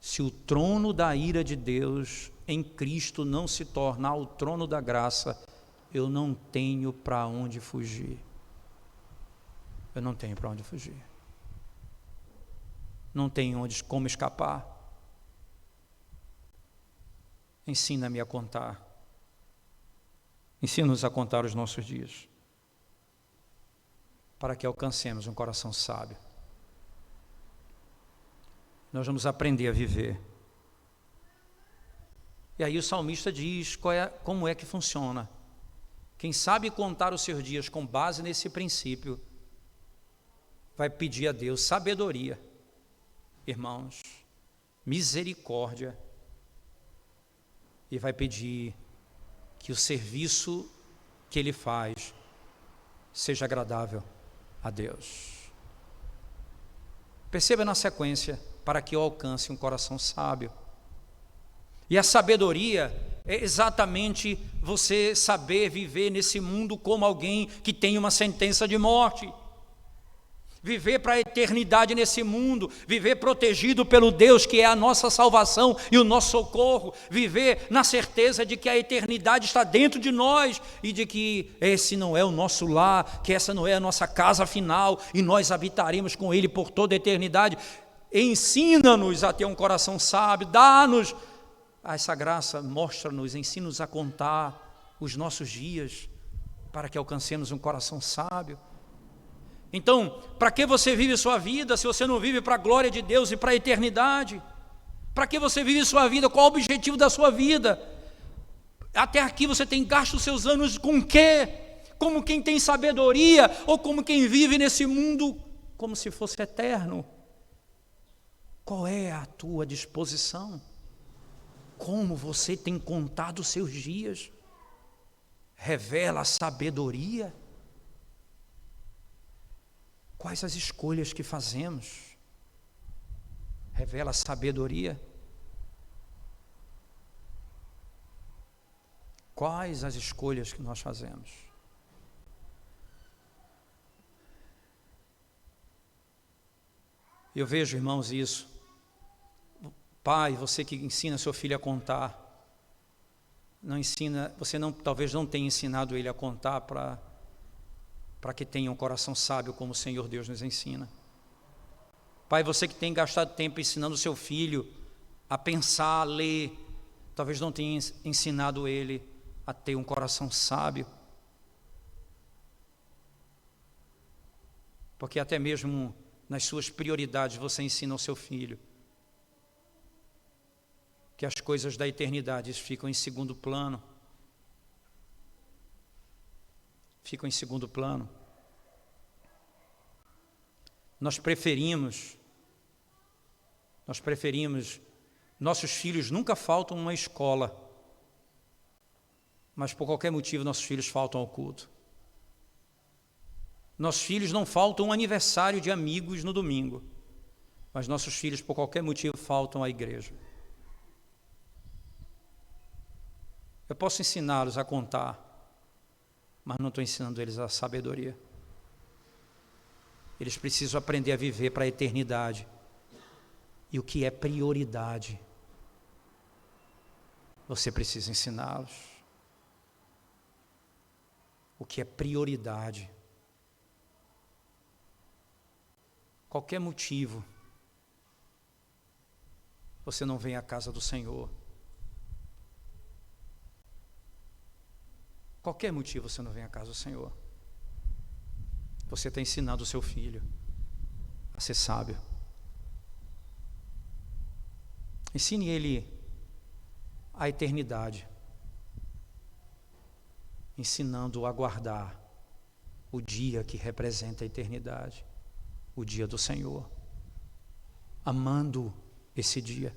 Se o trono da ira de Deus em Cristo não se tornar o trono da graça, eu não tenho para onde fugir. Eu não tenho para onde fugir. Não tenho como escapar. Ensina-me a contar. Ensina-nos a contar os nossos dias, para que alcancemos um coração sábio. Nós vamos aprender a viver. E aí o salmista diz como é que funciona. Quem sabe contar os seus dias com base nesse princípio, vai pedir a Deus sabedoria, irmãos, misericórdia, e vai pedir que o serviço que ele faz seja agradável a Deus. Perceba na sequência, para que eu alcance um coração sábio. E a sabedoria é exatamente você saber viver nesse mundo como alguém que tem uma sentença de morte. viver para a eternidade nesse mundo, viver protegido pelo Deus que é a nossa salvação e o nosso socorro, viver na certeza de que a eternidade está dentro de nós e de que esse não é o nosso lar, que essa não é a nossa casa final e nós habitaremos com Ele por toda a eternidade. Ensina-nos a ter um coração sábio, dá-nos essa graça, mostra-nos, ensina-nos a contar os nossos dias para que alcancemos um coração sábio. Então, para que você vive sua vida se você não vive para a glória de Deus e para a eternidade? Para que você vive sua vida? Qual o objetivo da sua vida? Até aqui você tem gasto os seus anos com o quê? Como quem tem sabedoria ou como quem vive nesse mundo como se fosse eterno? Qual é a tua disposição? Como você tem contado os seus dias? Revela a sabedoria? Quais as escolhas que fazemos? Revela a sabedoria? Quais as escolhas que nós fazemos? Eu vejo, irmãos, isso. Pai, você que ensina seu filho a contar, não ensina, você não, talvez não tenha ensinado ele a contar para que tenha um coração sábio como o Senhor Deus nos ensina. Pai, você que tem gastado tempo ensinando seu filho a pensar, a ler, talvez não tenha ensinado ele a ter um coração sábio. Porque até mesmo nas suas prioridades você ensina ao seu filho que as coisas da eternidade ficam em segundo plano. Ficam em segundo plano. Nós preferimos, nossos filhos nunca faltam uma escola, mas por qualquer motivo nossos filhos faltam ao culto. Nossos filhos não faltam um aniversário de amigos no domingo, mas nossos filhos por qualquer motivo faltam à igreja. Eu posso ensiná-los a contar, mas não estou ensinando eles a sabedoria. Eles precisam aprender a viver para a eternidade. E o que é prioridade, você precisa ensiná-los. O que é prioridade. Qualquer motivo, você não vem à casa do Senhor. Qualquer motivo você não vem à casa do Senhor. Você está ensinando o seu filho a ser sábio. Ensine ele a eternidade, ensinando-o a guardar o dia que representa a eternidade, o dia do Senhor, amando esse dia,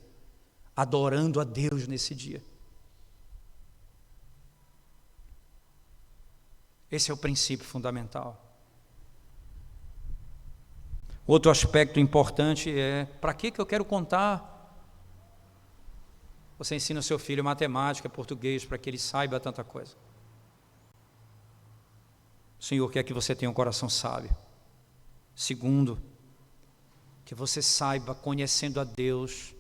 adorando a Deus nesse dia. Esse é o princípio fundamental. Outro aspecto importante é, para que eu quero contar? Você ensina o seu filho matemática, português, para que ele saiba tanta coisa. O Senhor quer que você tenha um coração sábio. Segundo, que você saiba, conhecendo a Deus,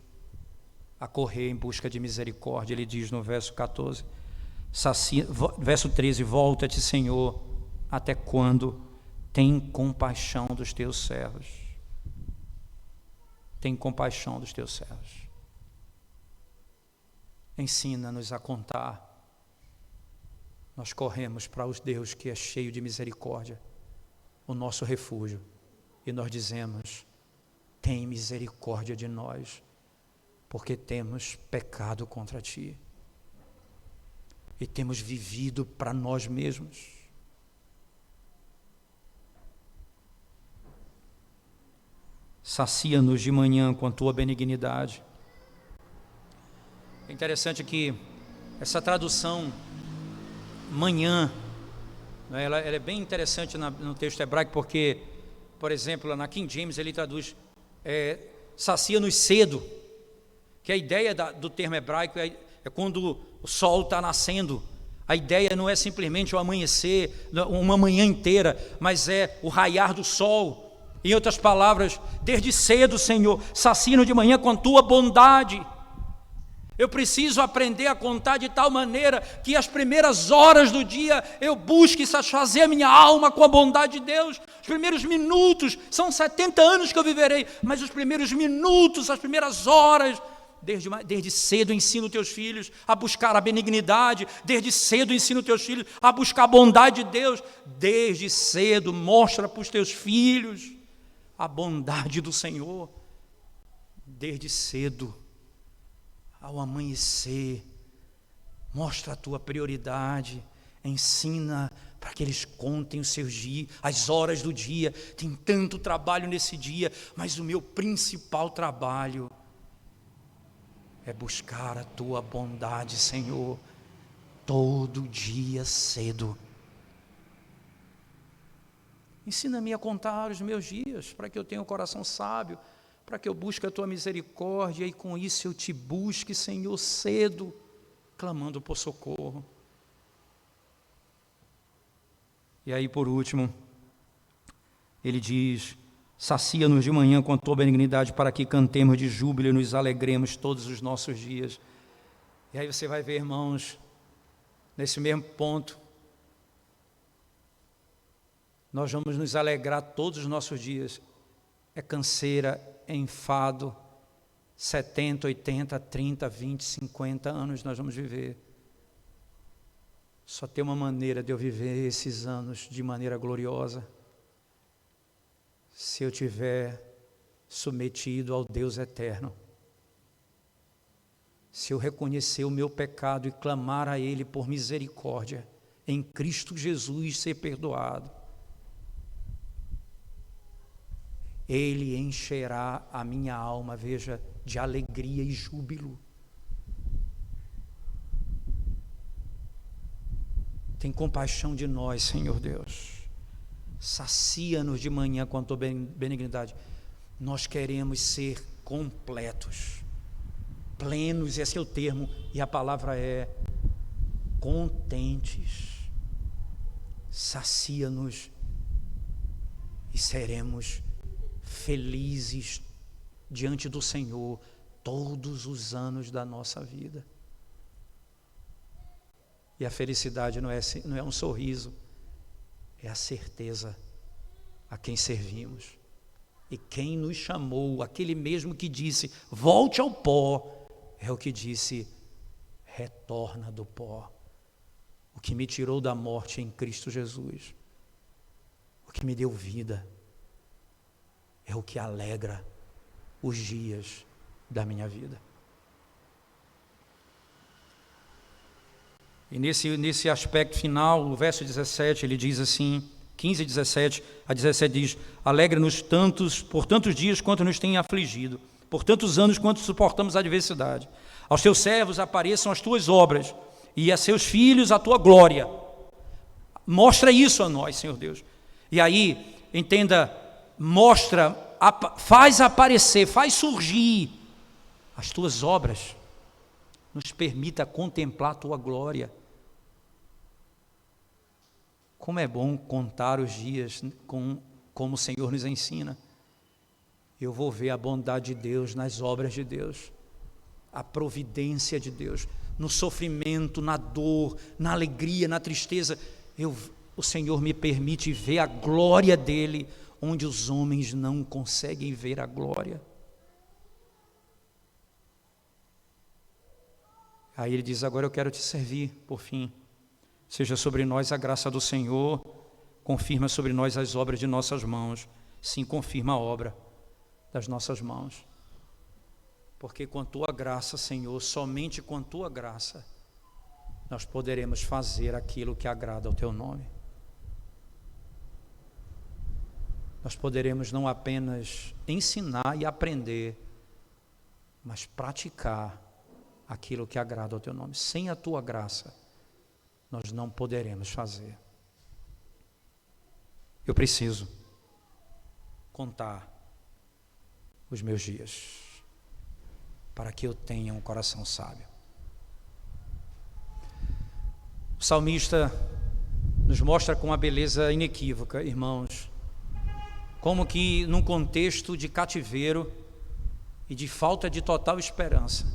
a correr em busca de misericórdia. Ele diz no verso 14, verso 13, volta-te, Senhor, até quando? Tem compaixão dos teus servos. Tem compaixão dos teus servos. Ensina-nos a contar. Nós corremos para o Deus que é cheio de misericórdia, o nosso refúgio, e nós dizemos: tem misericórdia de nós, porque temos pecado contra ti e temos vivido para nós mesmos. Sacia-nos de manhã com a tua benignidade. É interessante que essa tradução manhã, né, ela é bem interessante no texto hebraico, porque, por exemplo, na King James ele traduz sacia-nos cedo, que a ideia do termo hebraico é quando o sol está nascendo. A ideia não é simplesmente o amanhecer, uma manhã inteira, mas é o raiar do sol. Em outras palavras, desde cedo, Senhor, sacia-nos de manhã com tua bondade. Eu preciso aprender a contar de tal maneira que as primeiras horas do dia eu busque satisfazer a minha alma com a bondade de Deus. Os primeiros minutos, são 70 anos que eu viverei, mas os primeiros minutos, as primeiras horas, desde cedo ensino teus filhos a buscar a benignidade, desde cedo ensino teus filhos a buscar a bondade de Deus, desde cedo mostra para os teus filhos a bondade do Senhor, desde cedo. Ao amanhecer, mostra a tua prioridade, ensina para que eles contem os seus dias, as horas do dia. Tem tanto trabalho nesse dia, mas o meu principal trabalho é buscar a tua bondade, Senhor, todo dia cedo. Ensina-me a contar os meus dias, para que eu tenha um coração sábio, para que eu busque a tua misericórdia, e com isso eu te busque, Senhor, cedo, clamando por socorro. E aí, por último, ele diz: sacia-nos de manhã com a tua benignidade, para que cantemos de júbilo e nos alegremos todos os nossos dias. E aí você vai ver, irmãos, nesse mesmo ponto, nós vamos nos alegrar todos os nossos dias. É canseira, é enfado, 70, 80, 30, 20, 50 anos nós vamos viver. Só tem uma maneira de eu viver esses anos de maneira gloriosa: se eu tiver submetido ao Deus eterno, se eu reconhecer o meu pecado e clamar a Ele por misericórdia, em Cristo Jesus ser perdoado, Ele encherá a minha alma, veja, de alegria e júbilo. Tem compaixão de nós, Senhor Deus. Sacia-nos de manhã com a tua benignidade. Nós queremos ser completos, plenos, esse é o termo, e a palavra é contentes. Sacia-nos e seremos felizes diante do Senhor todos os anos da nossa vida. E a felicidade não é um sorriso, é a certeza a quem servimos e quem nos chamou. Aquele mesmo que disse: volte ao pó, é o que disse: retorna do pó. O que me tirou da morte em Cristo Jesus, o que me deu vida, é o que alegra os dias da minha vida. E nesse aspecto final, o verso 17, ele diz assim, 15 e 17, a 17 diz: alegra-nos por tantos dias quanto nos tem afligido, por tantos anos quanto suportamos a adversidade. Aos teus servos apareçam as tuas obras, e a seus filhos a tua glória. Mostra isso a nós, Senhor Deus. E aí, entenda, mostra, faz aparecer, faz surgir as tuas obras, nos permita contemplar a tua glória. Como é bom contar os dias como o Senhor nos ensina. Eu vou ver a bondade de Deus nas obras de Deus, a providência de Deus, no sofrimento, na dor, na alegria, na tristeza. O Senhor me permite ver a glória dEle, onde os homens não conseguem ver a glória. Aí ele diz: agora eu quero te servir, por fim. Seja sobre nós a graça do Senhor, confirma sobre nós as obras de nossas mãos. Sim, confirma a obra das nossas mãos. Porque com a tua graça, Senhor, somente com a tua graça, nós poderemos fazer aquilo que agrada ao teu nome. Nós poderemos não apenas ensinar e aprender, mas praticar aquilo que agrada ao teu nome. Sem a tua graça, nós não poderemos fazer. Eu preciso contar os meus dias, para que eu tenha um coração sábio. O salmista nos mostra com uma beleza inequívoca, irmãos, como que num contexto de cativeiro e de falta de total esperança,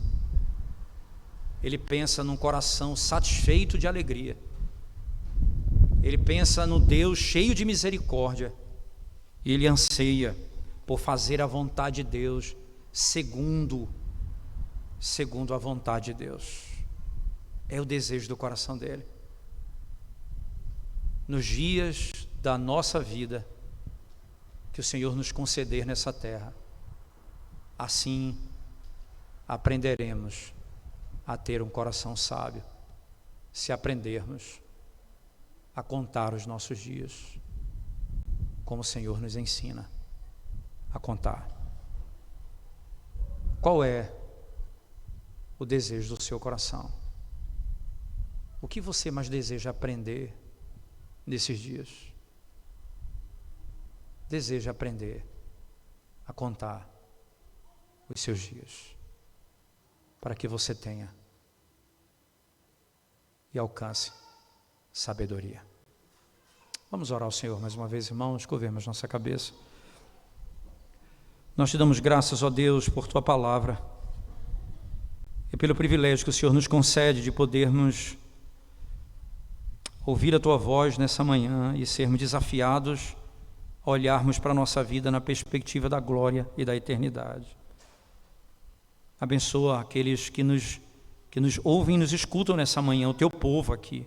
ele pensa num coração satisfeito de alegria, ele pensa no Deus cheio de misericórdia, e ele anseia por fazer a vontade de Deus segundo a vontade de Deus. É o desejo do coração dele. Nos dias da nossa vida que o Senhor nos conceder nessa terra, assim aprenderemos a ter um coração sábio, se aprendermos a contar os nossos dias, como o Senhor nos ensina a contar. Qual é o desejo do seu coração? O que você mais deseja aprender nesses dias? Deseja aprender a contar os seus dias, para que você tenha e alcance sabedoria. Vamos orar ao Senhor mais uma vez, irmãos, curvemos nossa cabeça. Nós te damos graças, ó Deus, por tua palavra e pelo privilégio que o Senhor nos concede de podermos ouvir a tua voz nessa manhã e sermos desafiados a olharmos para a nossa vida na perspectiva da glória e da eternidade. Abençoa aqueles que nos ouvem e nos escutam nessa manhã, o teu povo aqui.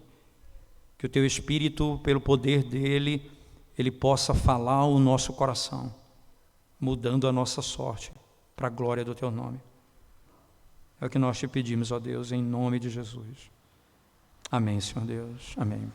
Que o teu Espírito, pelo poder dele, ele possa falar o nosso coração, mudando a nossa sorte para a glória do teu nome. É o que nós te pedimos, ó Deus, em nome de Jesus. Amém, Senhor Deus. Amém.